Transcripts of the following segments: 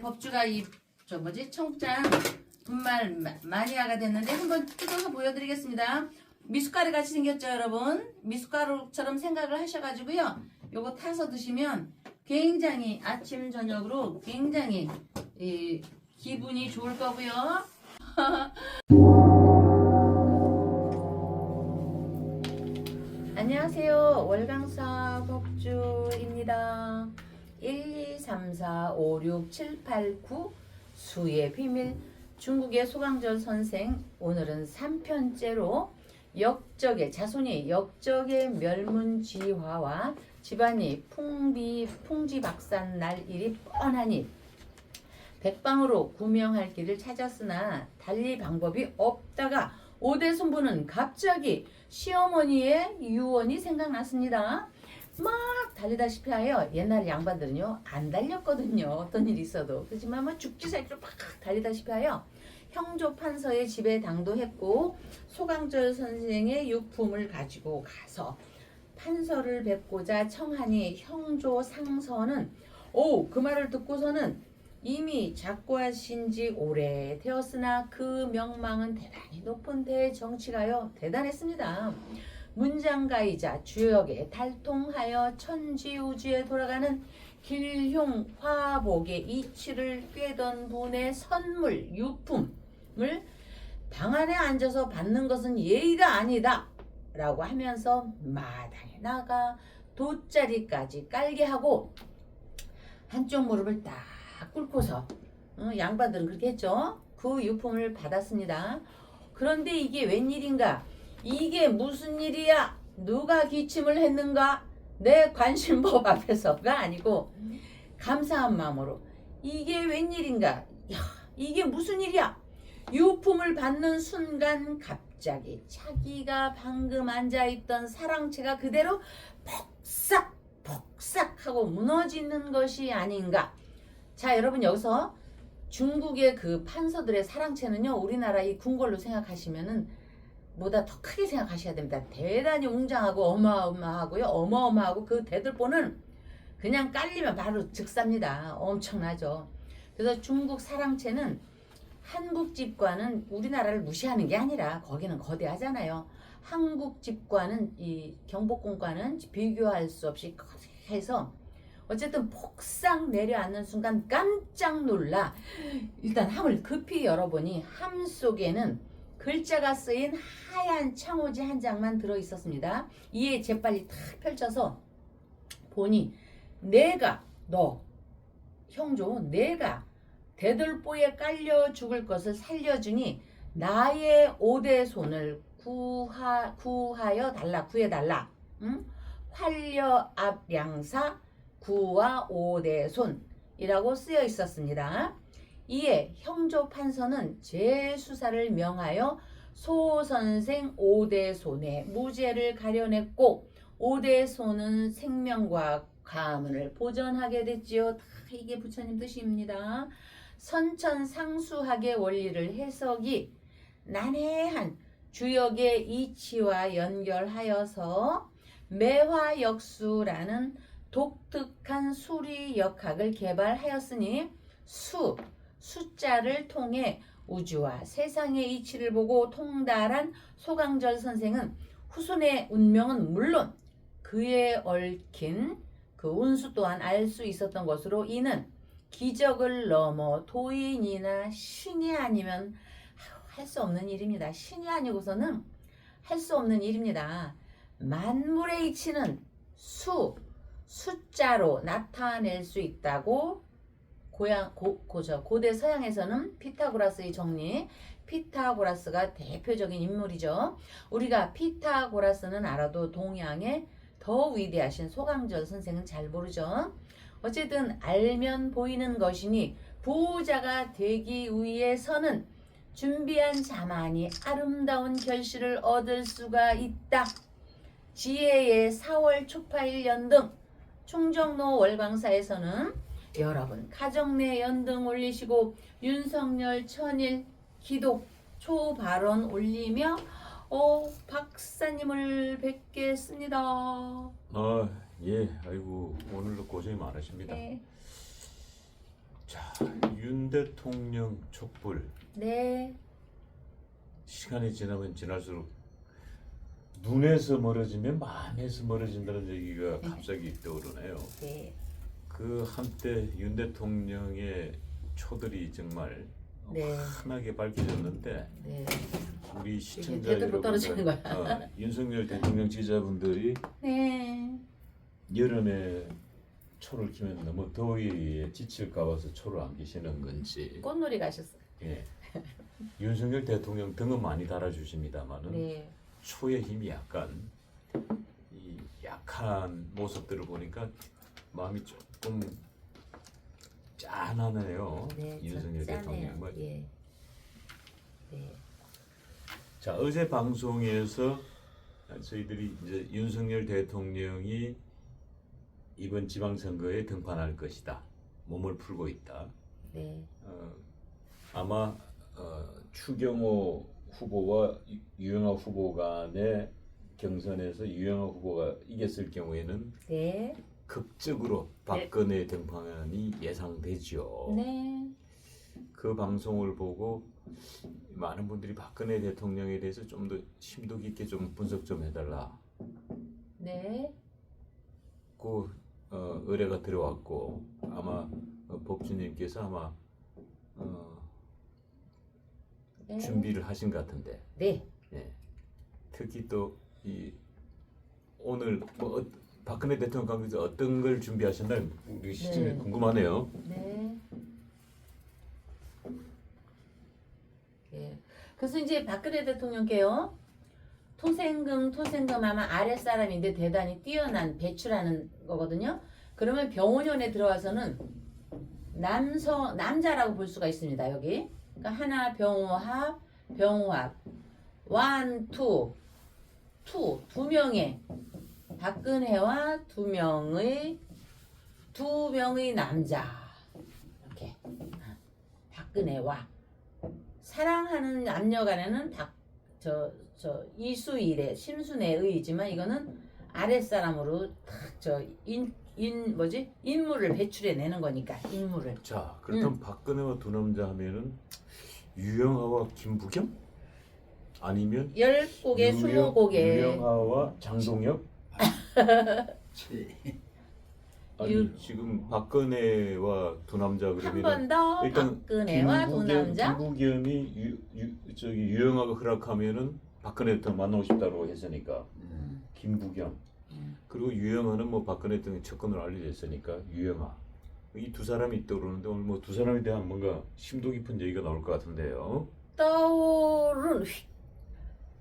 법주가 청장 분말 마니아가 됐는데 한번 뜯어서 보여드리겠습니다. 미숫가루 같이 생겼죠, 여러분? 미숫가루처럼 생각을 하셔가지고요. 요거 타서 드시면 굉장히 아침 저녁으로 굉장히 기분이 좋을 거고요. 안녕하세요. 월강사 법주입니다. 1, 2, 3, 4, 5, 6, 7, 8, 9 수의 비밀 중국의 소강절 선생 오늘은 3편째로 자손이 역적의 멸문지화와 집안이 풍지박산 날 일이 뻔하니 백방으로 구명할 길을 찾았으나 달리 방법이 없다가 오대손부는 갑자기 시어머니의 유언이 생각났습니다. 막 달리다시피 하여 옛날 양반들은요 안 달렸거든요. 어떤 일이 있어도. 그렇지만 뭐 죽지 살기로 막 달리다시피 하여 형조 판서의 집에 당도했고 소강절 선생의 유품을 가지고 가서 판서를 뵙고자 청하니 형조 상서는 그 말을 듣고서는 이미 작고하신 지 오래되었으나 그 명망은 대단히 높은 대정치가요 대단했습니다. 문장가이자 주역에 달통하여 천지우주에 돌아가는 길흉 화복의 이치를 꿰던 분의 선물 유품을 방 안에 앉아서 받는 것은 예의가 아니다 라고 하면서 마당에 나가 돗자리까지 깔게 하고 한쪽 무릎을 딱 꿇고서 양반들은 그렇게 했죠. 그 유품을 받았습니다. 그런데 이게 웬일인가? 이게 무슨 일이야? 누가 기침을 했는가? 내 관심법 앞에서가 아니고 감사한 마음으로 이게 웬일인가? 야, 이게 무슨 일이야? 유품을 받는 순간 갑자기 자기가 방금 앉아있던 사랑채가 그대로 폭삭하고 무너지는 것이 아닌가? 자, 여러분 여기서 중국의 그 판서들의 사랑채는요 우리나라 이 궁궐로 생각하시면은 보다 더 크게 생각하셔야 됩니다. 대단히 웅장하고 어마어마하고 그 대들보는 그냥 깔리면 바로 즉사입니다. 엄청나죠. 그래서 중국 사랑채는 한국 집과는 우리나라를 무시하는 게 아니라 거기는 거대하잖아요. 한국 집과는 이 경복궁과는 비교할 수 없이 해서 어쨌든 폭삭 내려앉는 순간 깜짝 놀라 일단 함을 급히 열어보니 함 속에는 글자가 쓰인 하얀 창호지 한 장만 들어있었습니다. 이에 재빨리 탁 펼쳐서 보니 형조 내가 대들보에 깔려 죽을 것을 살려주니 나의 오대손을 구해달라. 응? 활려 앞량사 구와 오대손이라고 쓰여 있었습니다. 이에 형조 판서는 재수사를 명하여 소 선생 오대손의 무죄를 가려냈고 오대손은 생명과 가문을 보전하게 됐지요. 다 이게 부처님 뜻입니다. 선천상수학의 원리를 해석이 난해한 주역의 이치와 연결하여서 매화역수라는 독특한 수리역학을 개발하였으니 숫자를 통해 우주와 세상의 이치를 보고 통달한 소강절 선생은 후손의 운명은 물론 그에 얽힌 그 운수 또한 알 수 있었던 것으로 이는 기적을 넘어 도인이나 신이 아니면 할 수 없는 일입니다. 신이 아니고서는 할 수 없는 일입니다. 만물의 이치는 숫자로 나타낼 수 있다고 고대 서양에서는 피타고라스의 정리, 피타고라스가 대표적인 인물이죠. 우리가 피타고라스는 알아도 동양의 더 위대하신 소강절 선생은 잘 모르죠. 어쨌든 알면 보이는 것이니 부자가 되기 위해서는 준비한 자만이 아름다운 결실을 얻을 수가 있다. 지혜의 4월 초파일 연등 충정로 월광사에서는 여러분 가정내 연등 올리시고 윤석열 천일 기도 초발언 올리며 박사님을 뵙겠습니다. 예, 아이고 오늘도 고생이 많으십니다. 네. 자, 윤 대통령 촛불 네. 시간이 지나면 지날수록 눈에서 멀어지면 마음에서 멀어진다는 얘기가 갑자기 떠오르네요. 네. 그 한때 윤 대통령의 초들이 정말 네. 환하게 밝혀졌는데 네. 우리 시청자 대들보 떨어지는 여러분들, 거야. 윤석열 대통령 지지자분들이 네. 여름에 초를 키면 너무 더위에 지칠까 봐서 초를 안 키시는 건지. 꽃놀이 가셨어요. 예. 윤석열 대통령 등은 많이 달아주십니다만은 네. 초의 힘이 약간 이 약한 모습들을 보니까 마음이 조금 짠하네요. 네. 윤석열 대통령. 뭐. 예. 네. 자, 어제 방송에서 저희들이 이제 윤석열 대통령이 이번 지방선거에 등판할 것이다. 몸을 풀고 있다. 네. 아마 추경호 후보와 유영아 후보 간의 경선에서 유영아 후보가 이겼을 경우에는 네. 극적으로 박근혜 등판이 예상되죠. 네. 그 방송을 보고 많은 분들이 박근혜 대통령에 대해서 좀 더 심도 깊게 좀 분석 좀 해달라. 네. 그 의뢰가 들어왔고 아마 법주님께서 아마 네. 준비를 하신 것 같은데. 네. 예. 특히 또 이 오늘 뭐 박근혜 대통령 관계에서 어떤 걸 준비하셨나요? 우리 시청자 네. 궁금하네요. 네. 예. 그래서 이제 박근혜 대통령께요. 토생금 아마 아랫사람인데 대단히 뛰어난 배추라는 거거든요. 그러면 병원연에 들어와서는 남자라고 볼 수가 있습니다. 여기. 그러니까 하나 병호합, 원, 두 명의 박근혜와 두 명의 남자. 이렇게. 박근혜와 사랑하는 남녀간에는 이수일의 심순애의이지만 이거는 아랫사람으로 인물을 배출해 내는 거니까 인물을. 자, 그렇다면 박근혜와 두 남자 하면은 유영하와 김부겸? 아니면 10곡에 20곡에 유영하와 장동혁? 아니 지금 박근혜와 두 남자 한 그러면 번 더 일단 박근혜와 두 남자. 김부겸이 유영하가 허락하면은 박근혜 대통령 만나고 싶다고 했으니까 김부겸 그리고 유영하는 뭐 박근혜 대통령 측근으로 알려져 있으니까 유영하 이 두 사람이 떠오르는데 오늘 뭐 두 사람에 대한 뭔가 심도 깊은 얘기가 나올 것 같은데요.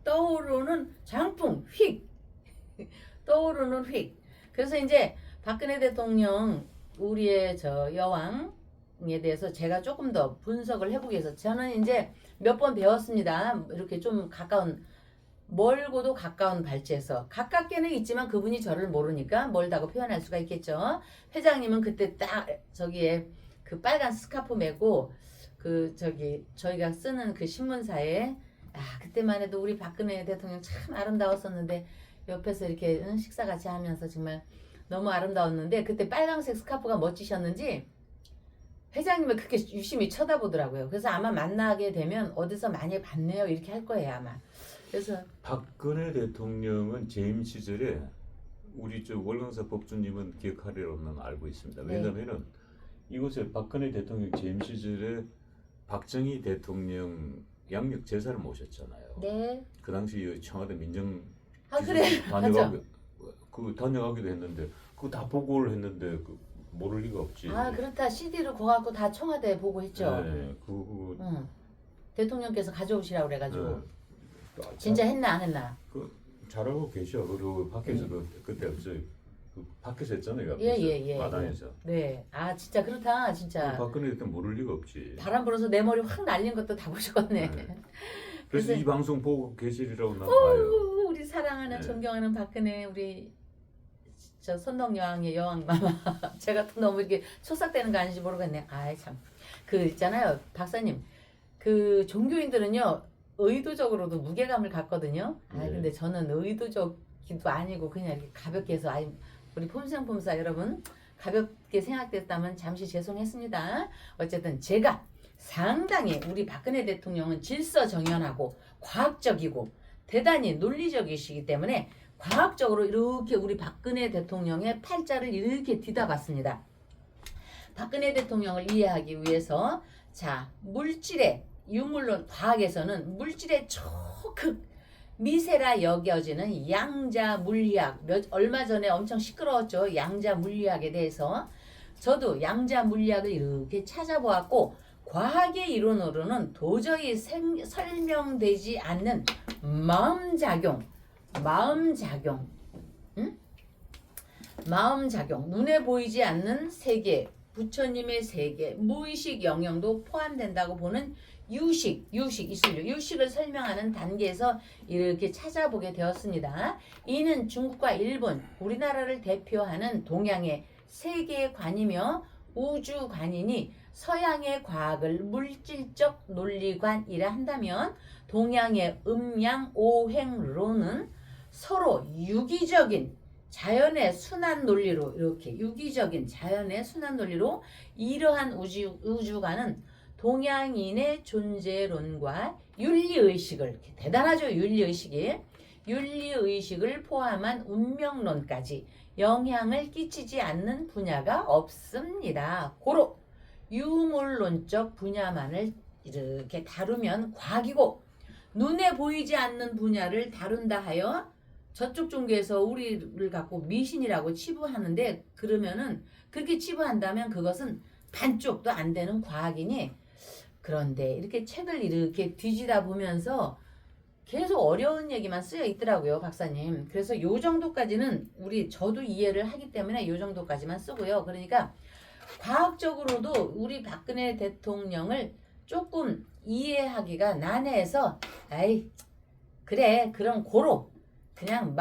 떠오르는 장풍 휙 떠오르는 휙. 그래서 이제 박근혜 대통령 우리의 여왕에 대해서 제가 조금 더 분석을 해보기 위해서 저는 이제 몇 번 배웠습니다. 이렇게 좀 멀고도 가까운 발제에서 가깝게는 있지만 그분이 저를 모르니까 멀다고 표현할 수가 있겠죠. 회장님은 그때 딱 저기에 그 빨간 스카프 메고 저희가 쓰는 그 신문사에 그때만 해도 우리 박근혜 대통령 참 아름다웠었는데 옆에서 이렇게 식사 같이 하면서 정말 너무 아름다웠는데 그때 빨간색 스카프가 멋지셨는지 회장님을 그렇게 유심히 쳐다보더라고요. 그래서 아마 만나게 되면 어디서 많이 봤네요 이렇게 할 거예요 아마. 그래서 박근혜 대통령은 재임 시절에 우리 월강사 법주님은 기억하리로는 알고 있습니다. 네. 왜냐하면은 이곳에 박근혜 대통령 재임 시절에 박정희 대통령 양력 제사를 모셨잖아요. 네. 그 당시 청와대 민정 그래 다녀가기도 했는데 그거 다 보고를 했는데 모를 리가 없지. 그렇다. CD를 구워갖고 다 청와대 보고 했죠. 네, 대통령께서 가져오시라고 그래가지고 네. 진짜 했나 안 했나? 잘하고 계셔. 그리고 밖에서 그때 밖에서 했잖아요. 앞에서, 예. 마당에서. 네. 진짜 그렇다. 진짜. 박근혜 대통령 모를 리가 없지. 바람 불어서 내 머리 확 날린 것도 다 보셨네. 네. 그래서 이 방송 보고 계시리라고 나 봐요. 우리 사랑하는 네. 존경하는 박근혜 우리 선덕여왕의 여왕마마 제가 또 너무 이렇게 촉삭되는 거 아닌지 모르겠네. 참. 있잖아요 박사님. 종교인들은요 의도적으로도 무게감을 갖거든요. 네. 근데 저는 의도적이도 아니고 그냥 이렇게 가볍게 해서 우리 폼생폼사 여러분 가볍게 생각됐다면 잠시 죄송했습니다. 어쨌든 제가 상당히 우리 박근혜 대통령은 질서정연하고 과학적이고 대단히 논리적이시기 때문에 과학적으로 이렇게 우리 박근혜 대통령의 팔자를 이렇게 뒤다봤습니다. 박근혜 대통령을 이해하기 위해서 자, 물질의 유물론 과학에서는 물질의 초극 미세라 여겨지는 양자 물리학, 얼마 전에 엄청 시끄러웠죠. 양자 물리학에 대해서. 저도 양자 물리학을 이렇게 찾아보았고 과학의 이론으로는 도저히 설명되지 않는 마음작용, 응? 마음작용, 눈에 보이지 않는 세계, 부처님의 세계, 무의식 영역도 포함된다고 보는 유식을 설명하는 단계에서 이렇게 찾아보게 되었습니다. 이는 중국과 일본, 우리나라를 대표하는 동양의 세계관이며 우주관이니 서양의 과학을 물질적 논리관이라 한다면 동양의 음양 오행론은 서로 유기적인 자연의 순환 논리로 이렇게 유기적인 자연의 순환 논리로 이러한 우주관은 동양인의 존재론과 윤리의식을 대단하죠. 윤리의식을 포함한 운명론까지 영향을 끼치지 않는 분야가 없습니다. 고로 유물론적 분야만을 이렇게 다루면 과학이고 눈에 보이지 않는 분야를 다룬다 하여 저쪽 종교에서 우리를 갖고 미신이라고 치부하는데 그러면은 그렇게 치부한다면 그것은 반쪽도 안 되는 과학이니 그런데 이렇게 책을 이렇게 뒤지다 보면서 계속 어려운 얘기만 쓰여 있더라고요, 박사님. 그래서 요 정도까지는 저도 이해를 하기 때문에 요 정도까지만 쓰고요. 그러니까 과학적으로도 우리 박근혜 대통령을 조금 이해하기가 난해해서 아이 그래 그럼 고로 그냥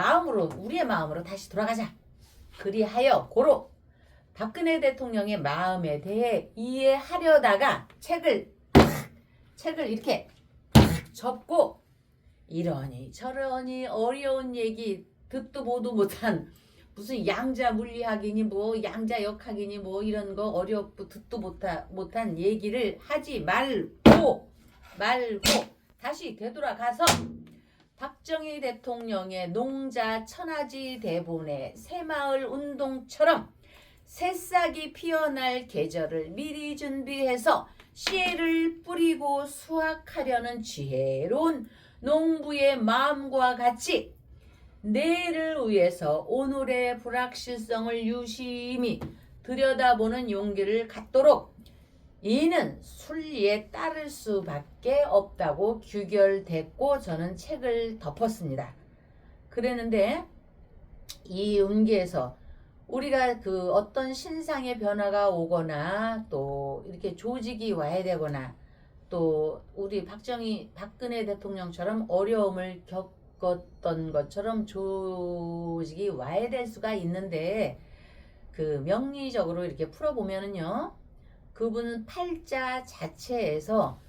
우리의 마음으로 다시 돌아가자. 그리하여 고로 박근혜 대통령의 마음에 대해 이해하려다가 책을 이렇게 접고 이러니 저러니 어려운 얘기 듣도 보도 못한 무슨 양자 물리학이니 뭐 양자 역학이니 뭐 이런 거 어렵고 듣도 못한 얘기를 하지 말고 다시 되돌아가서 박정희 대통령의 농자 천하지 대본의 새마을 운동처럼 새싹이 피어날 계절을 미리 준비해서 씨를 뿌리고 수확하려는 지혜로운 농부의 마음과 같이 내일을 위해서 오늘의 불확실성을 유심히 들여다보는 용기를 갖도록 이는 순리에 따를 수밖에 없다고 규결됐고 저는 책을 덮었습니다. 그랬는데 이 운기에서 우리가 그 어떤 신상의 변화가 오거나 또 이렇게 조직이 와야 되거나 또 우리 박근혜 대통령처럼 어려움을 겪었던 것처럼 조직이 와야 될 수가 있는데 그 명리적으로 이렇게 풀어보면은요. 그분은 팔자 자체에서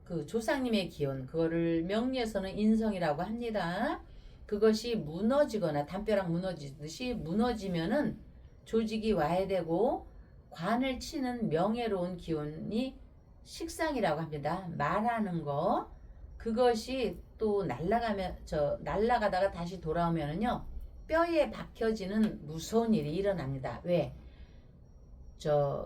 그 조상님의 기운 그거를 명리에서는 인성이라고 합니다. 그것이 무너지거나 담벼락 무너지듯이 무너지면은 조직이 와야 되고 관을 치는 명예로운 기운이 식상이라고 합니다. 말하는 거 그것이 또 날아가다가 다시 돌아오면은요 뼈에 박혀지는 무서운 일이 일어납니다. 왜?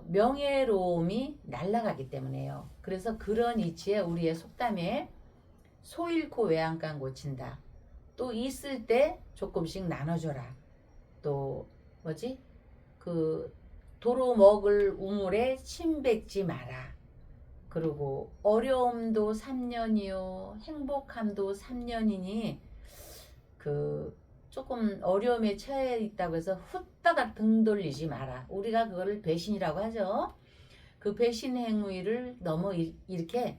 명예로움이 날아가기 때문에요. 그래서 그런 이치에 우리의 속담에 소 잃고 외양간 고친다. 또 있을 때 조금씩 나눠줘라. 또 도로 먹을 우물에 침 뱉지 마라. 그리고 어려움도 3년이요 행복함도 3년이니 조금 어려움에 처해 있다고 해서 후다닥 등 돌리지 마라. 우리가 그거를 배신이라고 하죠. 그 배신 행위를 너무 이렇게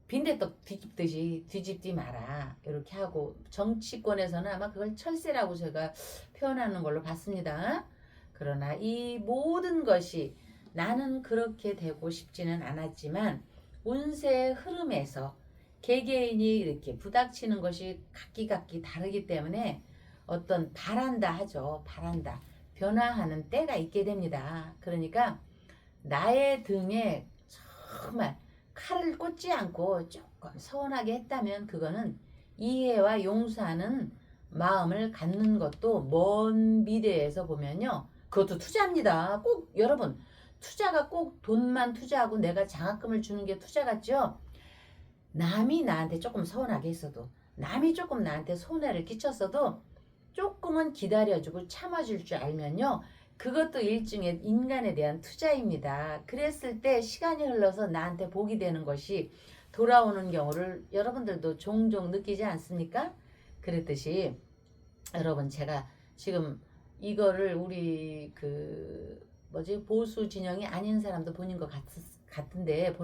빈대떡 뒤집듯이 뒤집지 마라. 이렇게 하고 정치권에서는 아마 그걸 철새라고 제가 표현하는 걸로 봤습니다. 그러나 이 모든 것이 나는 그렇게 되고 싶지는 않았지만 운세의 흐름에서 개개인이 이렇게 부닥치는 것이 각기 다르기 때문에 어떤 바란다 변화하는 때가 있게 됩니다. 그러니까 나의 등에 정말 칼을 꽂지 않고 조금 서운하게 했다면 그거는 이해와 용서하는 마음을 갖는 것도 먼 미래에서 보면요. 그것도 투자입니다. 꼭 여러분 투자가 꼭 돈만 투자하고 내가 장학금을 주는 게 투자 같죠? 남이 나한테 조금 서운하게 했어도 남이 조금 나한테 손해를 끼쳤어도 조금은 기다려주고 참아줄 줄 알면요. 그것도 일종의 인간에 대한 투자입니다. 그랬을 때 시간이 흘러서 나한테 복이 되는 것이 돌아오는 경우를 여러분들도 종종 느끼지 않습니까? 그랬듯이 여러분 제가 지금 이거를 우리 보수 진영이 아닌 사람도 보는 것 같은데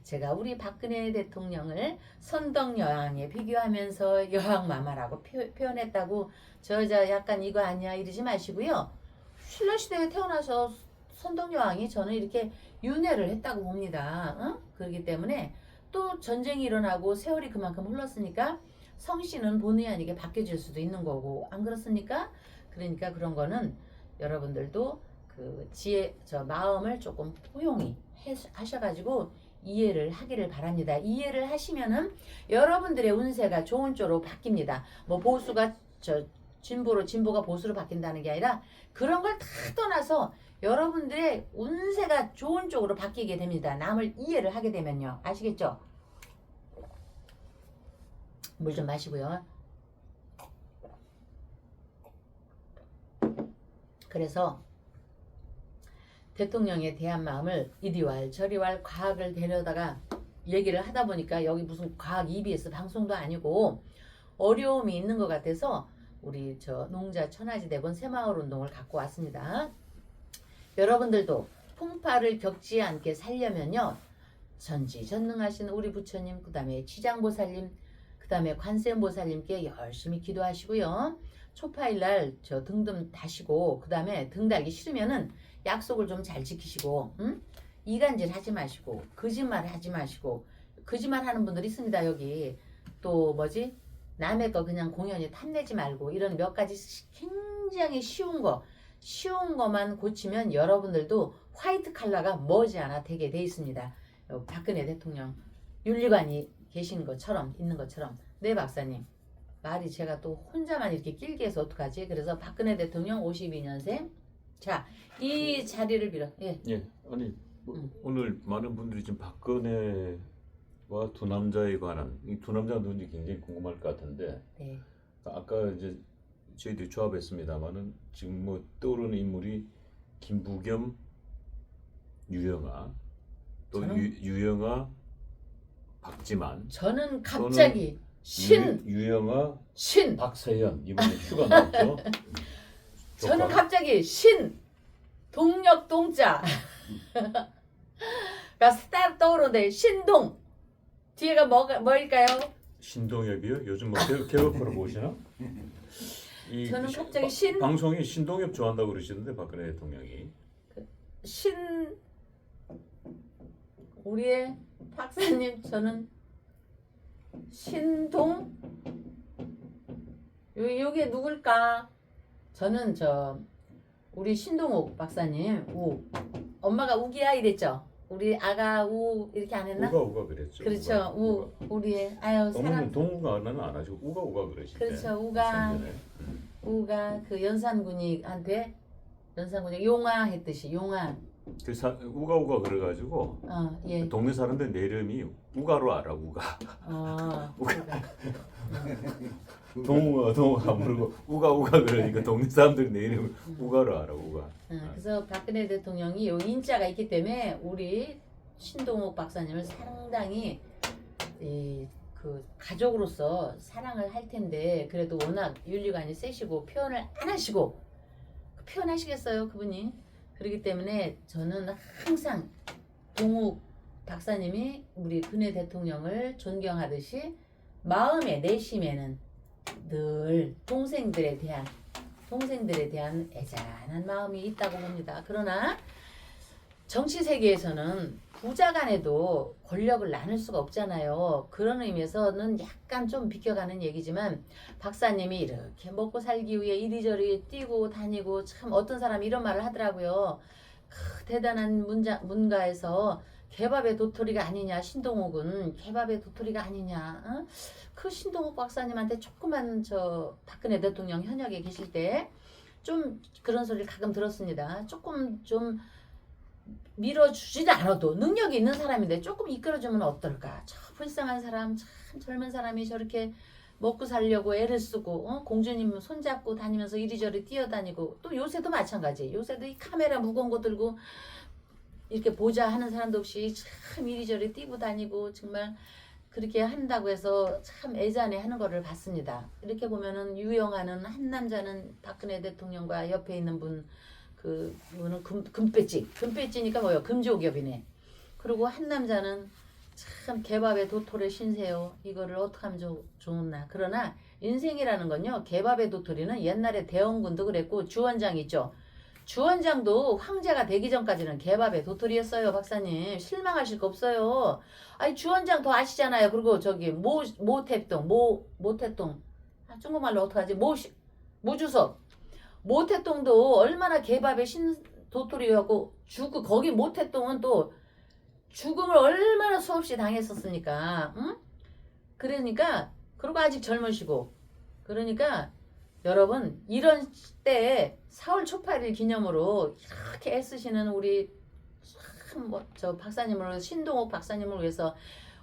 제가 우리 박근혜 대통령을 선덕 여왕에 비교하면서 여왕마마라고 표현했다고 저 여자 약간 이거 아니야 이러지 마시고요. 신라시대에 태어나서 선덕 여왕이 저는 이렇게 윤회를 했다고 봅니다. 그렇기 때문에 또 전쟁이 일어나고 세월이 그만큼 흘렀으니까 성씨는 본의 아니게 바뀌어질 수도 있는 거고 안 그렇습니까? 그러니까 그런 거는 여러분들도 마음을 조금 포용히 하셔가지고 이해를 하기를 바랍니다. 이해를 하시면은 여러분들의 운세가 좋은 쪽으로 바뀝니다. 뭐 보수가 진보가 보수로 바뀐다는 게 아니라 그런 걸 다 떠나서 여러분들의 운세가 좋은 쪽으로 바뀌게 됩니다. 남을 이해를 하게 되면요. 아시겠죠? 물 좀 마시고요. 그래서 대통령에 대한 마음을 이리왈 저리왈 과학을 데려다가 얘기를 하다 보니까 여기 무슨 과학 EBS 방송도 아니고 어려움이 있는 것 같아서 우리 농자 천하지 대본 새마을 운동을 갖고 왔습니다. 여러분들도 풍파를 겪지 않게 살려면요. 전지전능하신 우리 부처님, 그 다음에 지장보살님, 그 다음에 관세음보살님께 열심히 기도하시고요. 초파일날 등등 다시고 그 다음에 등 달기 싫으면은 약속을 좀 잘 지키시고 이간질 하지 마시고 거짓말 하지 마시고 거짓말 하는 분들 있습니다. 여기 또 남의 거 그냥 공연히 탐내지 말고 이런 몇 가지 굉장히 쉬운 거만 고치면 여러분들도 화이트 칼라가 머지않아 되게 돼 있습니다. 박근혜 대통령 윤리관이 있는 것처럼 네 박사님 말이 제가 또 혼자만 이렇게 길게 해서 어떡하지? 그래서 박근혜 대통령 52년생 자 이 자리를 빌어 아니 오늘 많은 분들이 지금 박근혜와 두 남자에 관한 이 두 남자가 누군지 굉장히 궁금할 것 같은데 네. 아까 이제 저희들이 조합했습니다만은 지금 떠오르는 인물이 김부겸, 유영아 또 유영아, 박지만 저는 갑자기 유영아, 박세현 이번에 휴가 나왔죠. 저는 갑자기 동력 동자 스타일 떠오르는데 신동 뒤에가 뭐일까요? 신동엽이요? 요즘 개그 프로 보시나? 저는 갑자기 방송이 신동엽 좋아한다고 그러시는데 박근혜 대통령이 우리의 박사님 저는 신동 요게 누굴까? 저는 우리 신동욱 박사님 엄마가 우기야 이랬죠. 우리 아가 우 이렇게 안 했나? 우가 그랬죠. 그렇죠. 우리의 사람 동우가는 안 하시고 우가 그러시대. 그렇죠. 우가 그 연산군이한테 용화 했듯이 용화. 우가 그래가지고 예. 동네 사람들 내 이름이 우가로 알아 우가. 우가. 동우가 모르고 우가 그러니까 동네 사람들이 내 이름을 우가로 알아 우가. 그래서 박근혜 대통령이 요 인자가 있기 때문에 우리 신동욱 박사님을 상당히 가족으로서 사랑을 할 텐데 그래도 워낙 윤리관이 세시고 표현을 안 하시고 표현하시겠어요 그분이? 그렇기 때문에 저는 항상 동욱 박사님이 우리 근혜 대통령을 존경하듯이 마음의 내심에는 늘 동생들에 대한 애잔한 마음이 있다고 봅니다. 그러나 정치 세계에서는 부자 간에도 권력을 나눌 수가 없잖아요. 그런 의미에서는 약간 좀 비껴가는 얘기지만 박사님이 이렇게 먹고 살기 위해 이리저리 뛰고 다니고 참 어떤 사람이 이런 말을 하더라고요. 대단한 문가에서 개밥의 도토리가 아니냐, 신동욱은 개밥의 도토리가 아니냐. 어? 그 신동욱 박사님한테 조그만 저 박근혜 대통령 현역에 계실 때 좀 그런 소리를 가끔 들었습니다. 조금 좀 밀어주지도 않아도 능력이 있는 사람인데 조금 이끌어주면 어떨까. 저 불쌍한 사람, 참 젊은 사람이 저렇게 먹고 살려고 애를 쓰고 공주님 손잡고 다니면서 이리저리 뛰어다니고, 또 요새도 마찬가지. 요새도 이 카메라 무거운 거 들고 이렇게 보자 하는 사람도 없이 참 이리저리 뛰고 다니고, 정말 그렇게 한다고 해서 참 애잔해 하는 거를 봤습니다. 이렇게 보면은 유영하는 한 남자는 박근혜 대통령과 옆에 있는 분, 그 분은 금배지니까 뭐요? 금조기업이네. 그리고 한 남자는 참 개밥의 도토리 신세요. 이거를 어떻게 하면 좋나. 그러나 인생이라는 건요, 개밥의 도토리는 옛날에 대원군도 그랬고, 주원장 있죠. 주원장도 황제가 되기 전까지는 개밥의 도토리였어요. 박사님 실망하실 거 없어요. 아니 주원장 더 아시잖아요. 그리고 저기 모태동 중국말로 어떡하지? 모주석 모태동도 얼마나 개밥의 신 도토리였고, 거기 모태동은 또 죽음을 얼마나 수없이 당했었습니까? 응? 그러니까 그리고 아직 젊으시고, 그러니까 여러분 이런 때에 4월 초파일 기념으로 이렇게 애쓰시는 우리 저 박사님을, 신동욱 박사님을 위해서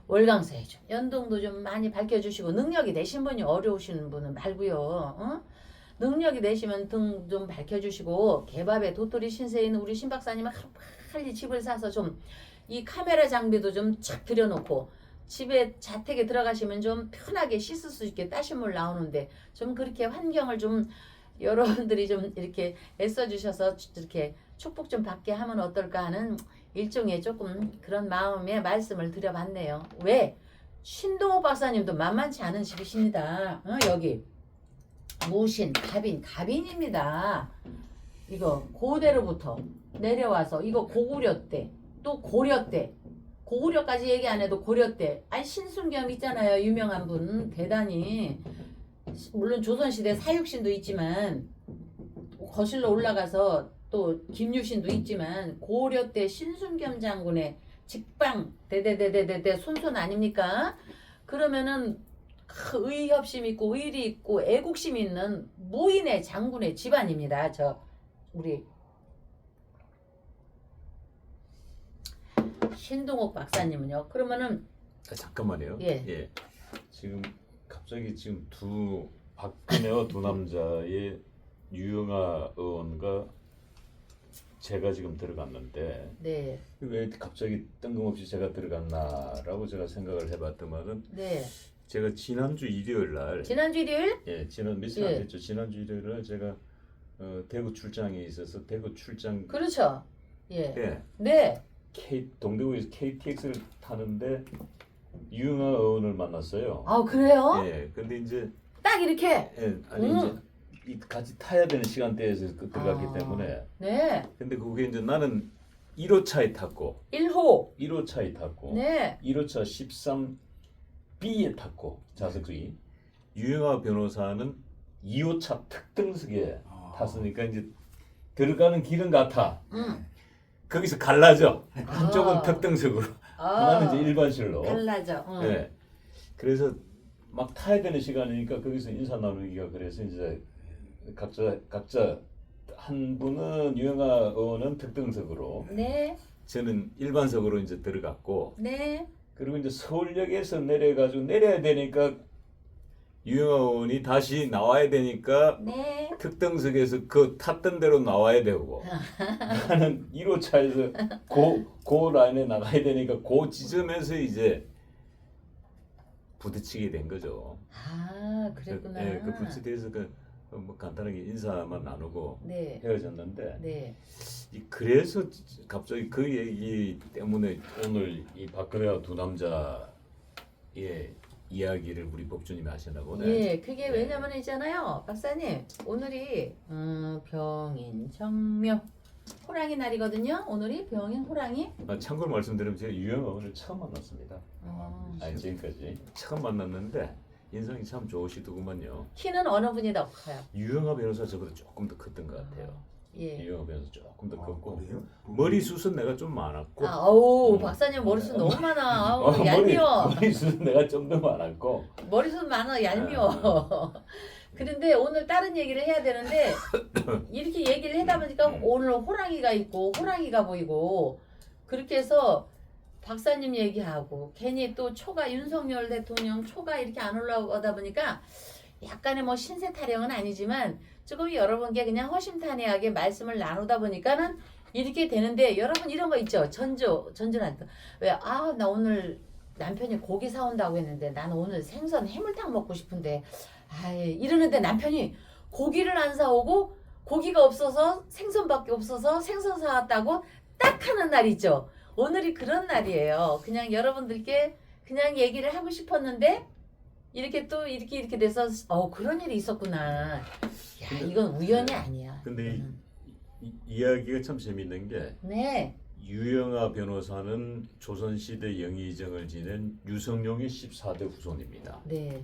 월강사에 좀 연동도 좀 많이 밝혀주시고, 능력이 되신 분이 어려우신 분은 말고요. 어? 능력이 되시면 등 좀 밝혀주시고, 개밥의 도토리 신세에 있는 우리 신 박사님은 빨리 집을 사서 좀 이 카메라 장비도 좀 착 들여놓고, 집에 자택에 들어가시면 좀 편하게 씻을 수 있게 따신 물 나오는데 좀 그렇게 환경을 좀 여러분들이 좀 이렇게 애써주셔서 이렇게 축복 좀 받게 하면 어떨까 하는 일종의 조금 그런 마음의 말씀을 드려봤네요. 왜? 신동욱 박사님도 만만치 않은 집이십니다. 여기 무신, 갑인입니다. 이거 고대로부터 내려와서 이거 고구려 때, 또 고려 때, 고구려까지 얘기 안 해도 고려 때, 아니 신순겸 있잖아요. 유명한 분 대단히, 물론 조선시대 사육신도 있지만 거실로 올라가서 또 김유신도 있지만, 고려 때 신순겸 장군의 직방 대대대대대 손손 아닙니까? 그러면은 의협심 있고 의리 있고 애국심 있는 무인의 장군의 집안입니다. 저 우리 신동욱 박사님은요. 그러면은 잠깐만요. 예. 지금 갑자기 지금 박근혜와 두 남자의 유영아 의원과 제가 지금 들어갔는데, 네. 왜 갑자기 뜬금없이 제가 들어갔나라고 제가 생각을 해봤더만은, 네. 제가 지난주 일요일 날, 지난주 일요일? 지난 며칠 안 됐죠. 지난주 일요일 날 제가 대구 출장에 있어서 대구 출장, 그렇죠. 예. 때 네. 동대구에서 KTX를 타는데 유영아 의원을 만났어요. 아 그래요? 근데 이제 딱 이렇게. 이제 같이 타야 되는 시간대에서 들어갔기 때문에. 네. 근데 그게 이제 나는 1호차에 탔고 1호차에 탔고 네. 1호차 13B에 탔고 좌석이, 유영아 변호사는 2호차 특등석에 탔으니까 이제 들어가는 길은 같아. 거기서 갈라져. 한쪽은 특등석으로, 하나는 이제 일반실로. 갈라져. 그래서 막 타야 되는 시간이니까 거기서 인사 나누기가, 그래서 이제 각자 한 분은 유영아 의원은 특등석으로, 네. 저는 일반석으로 이제 들어갔고, 네. 그리고 이제 서울역에서 내려야 되니까 유영아 의원이 다시 나와야 되니까 네. 특등석에서 그 탔던 대로 나와야 되고, 나는 1호차에서 고 라인에 나가야 되니까 그 지점에서 이제 부딪히게 된 거죠. 아 그랬구나. 그 부딪혀서 뭐 간단하게 인사만 나누고 네. 헤어졌는데, 네. 그래서 갑자기 그 얘기 때문에 오늘 이 박근혜와 두 남자의 이야기를 우리 법주님이 하시나 보네. 예, 그게 왜냐면 있잖아요, 박사님. 오늘이 병인 정묘 호랑이 날이거든요. 오늘이 병인 호랑이. 참고로 말씀드리면 제가 유영아 오늘 처음 만났습니다. 지금까지 처음 만났는데 인상이 참 좋으시더구만요. 키는 어느 분이 더 커요? 유영아 변호사 저보다 조금 더 컸던 것 같아요. 예. 유영아 변호사 조금 더 컸고 그래요? 머리숱은 내가 좀 많았고 아우 박사님 머리숱 너무 많아. 아우 얄미워. 머리숱은 내가 좀 더 많았고 머리숱 많아 얄미워. 그런데 오늘 다른 얘기를 해야 되는데 이렇게 얘기를 하다 보니까 오늘 호랑이가 있고 호랑이가 보이고 그렇게 해서 박사님 얘기하고 괜히 또 초가 윤석열 대통령 초가 이렇게 안 올라오다 보니까 약간의 뭐 신세 타령은 아니지만 조금 여러분께 그냥 허심탄회하게 말씀을 나누다 보니까는 이렇게 되는데 여러분 이런 거 있죠. 전전한다. 왜 아 나 오늘 남편이 고기 사온다고 했는데 나는 오늘 생선 해물탕 먹고 싶은데 아이 이러는데 남편이 고기를 안 사오고 고기가 없어서 생선밖에 없어서 생선 사왔다고 딱 하는 날 있죠. 오늘이 그런 날이에요. 그냥 여러분들께 그냥 얘기를 하고 싶었는데 이렇게 또 이렇게 돼서 그런 일이 있었구나. 야 이건 우연이 아니야. 근데 이야기가 참 재밌는 게 네. 유영아 변호사는 조선시대 영의정을 지낸 유성룡의 14대 후손입니다. 네.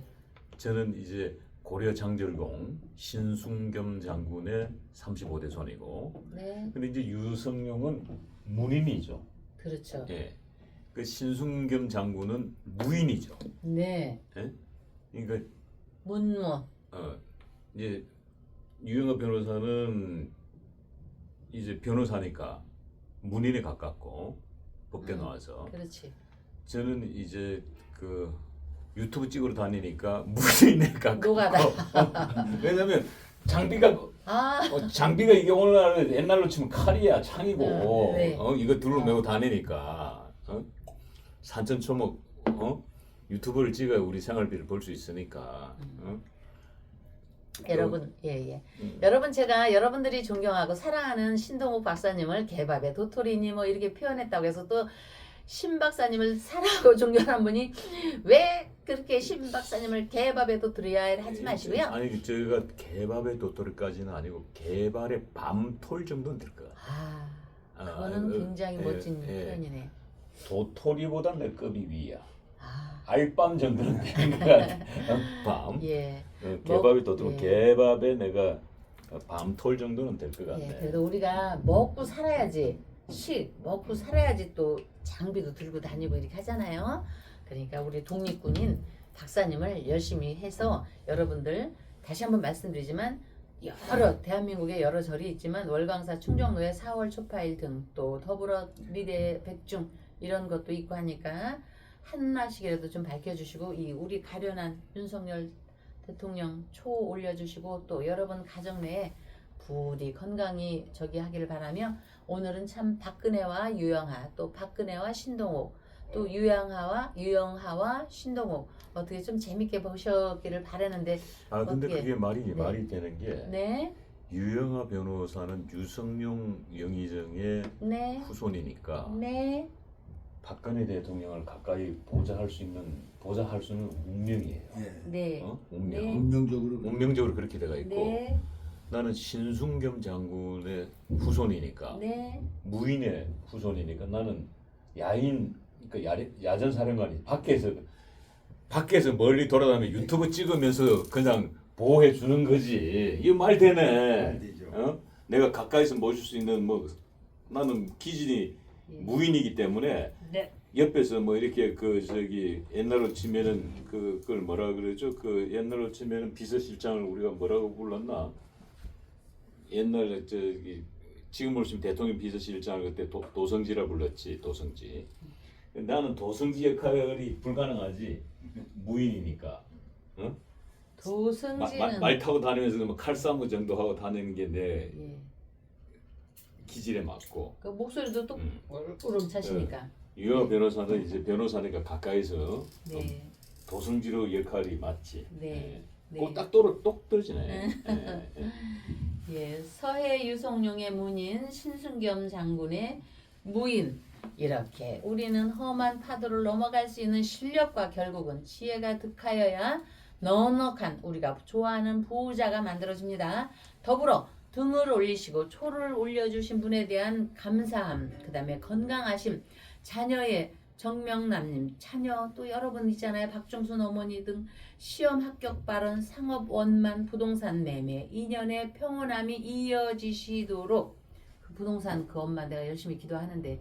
저는 이제 고려 장절공 신순겸 장군의 35대 손이고 네. 근데 이제 유성룡은 문인이죠. 그렇죠. 예. 그 신순겸 장군은 무인이죠. 네. 예? 그러니까 문무. 이제 유영아 변호사는 이제 변호사니까 문인에 가깝고 법대 나와서 그렇지. 저는 이제 그 유튜브 찍으러 다니니까 무인에 가깝고 노가다. 왜냐면 장비가 아. 장비가 이게 오늘날 옛날로 치면 칼이야 창이고 네. 이거 둘러 메고 다니니까 산천초목 유튜브를 찍어야 우리 생활비를 벌 수 있으니까 여러분, 예. 여러분 제가 여러분들이 존경하고 사랑하는 신동욱 박사님을 개밥의 도토리니 뭐 이렇게 표현했다고 해서 또 신 박사님을 사랑하고 존경하는 분이 왜 그렇게 신 박사님을 개밥의 도토리야 하지 마시고요. 아니 제가 개밥의 도토리까지는 아니고 개발의 밤톨 정도는 될 것 같아요. 그거는 굉장히 멋진 표현이네. 도토리보다 내 급이 위야. 아, 알밤 정도는 되는 것 같아. 밤. 예. 개밥이 도토리 예. 개밥에 내가 밤톨 정도는 될 것 같네. 예. 그래도 우리가 먹고 살아야지. 먹고 살아야지 또 장비도 들고 다니고 이렇게 하잖아요. 그러니까 우리 독립군인 박사님을 열심히 해서 여러분들 다시 한번 말씀드리지만 여러 대한민국에 여러 절이 있지만 월광사 충정로에 4월 초파일 등 또 더불어 미래 백중 이런 것도 있고 하니까 하나씩이라도 좀 밝혀주시고 이 우리 가련한 윤석열 대통령 초 올려주시고 또 여러분 가정 내에 부디 건강히 하기를 바라며 오늘은 참 박근혜와 유영하 또 박근혜와 신동욱 또 유영하와 신동욱 어떻게 좀 재밌게 보셨기를 바라는데 근데 어떻게- 그게 말이 네. 되는 게 네, 유영하 변호사는 유성룡 영의정의 네, 후손이니까 네, 박근혜 대통령을 가까이 보좌할 수는 운명이에요. 예. 네, 운명. 네. 운명적으로 운명적으로 그렇게 돼가 있고 네, 나는 신순겸 장군의 후손이니까 네, 무인의 후손이니까 나는 그러니까 야전 사령관이 밖에서 멀리 돌아다니며 유튜브 찍으면서 그냥 보호해 주는 거지. 이거 말 되네. 안 되죠. 내가 가까이서 모실 수 있는 나는 기준이 무인이기 때문에 네. 옆에서 뭐 이렇게 옛날로 치면은 그걸 뭐라 그러죠? 그 옛날로 치면은 비서실장을 우리가 뭐라고 불렀나? 옛날에 지금으로 치면 대통령 비서실장을 그때 도성지라 불렀지. 도성지. 나는 도성지 역할이 불가능하지. 무인이니까. 도승지는 말 타고 다니면서 뭐 칼싸움 정도 하고 다니는 게 내 예. 기질에 맞고. 그 목소리도 또 우렁차시니까. 유영하 변호사는 이제 변호사니까 가까이서 네, 도성지로 역할이 맞지. 네, 네. 꼭딱 똑 떨어지네. 예, 서해 유성룡의 문인 신순겸 장군의 무인 이렇게 우리는 험한 파도를 넘어갈 수 있는 실력과 결국은 지혜가 득하여야 넉넉한 우리가 좋아하는 부자가 만들어집니다. 더불어 등을 올리시고 초를 올려주신 분에 대한 감사함, 그 다음에 건강하심, 자녀의 정명남님 자녀 또 여러분 있잖아요. 박종순 어머니 등 시험 합격 발언 상업 원만 부동산 매매 2년의 평온함이 이어지시도록 그 부동산 그 엄마 내가 열심히 기도하는데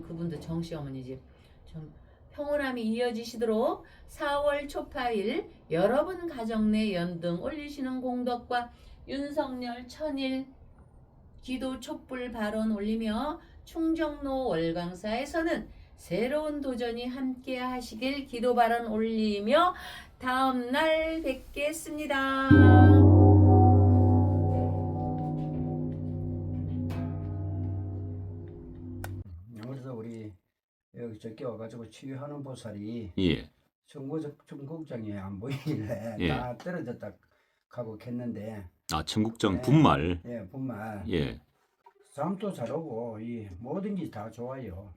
그분도 정씨 어머니지. 좀 평온함이 이어지시도록 4월 초파일 여러분 가정 내 연등 올리시는 공덕과 윤석열 천일 기도 촛불 발언 올리며 충정로 월광사에서는 새로운 도전이 함께 하시길 기도 발언 올리며 다음날 뵙겠습니다. 그래서 우리 여기 저기 와가지고 치유하는 보살이 예. 청국장이 안 보이길래 예. 다 떨어졌다 하고 했는데 아, 청국장 네. 분말. 예 분말 예. 잠도 잘 오고 이 모든 게 다 좋아요.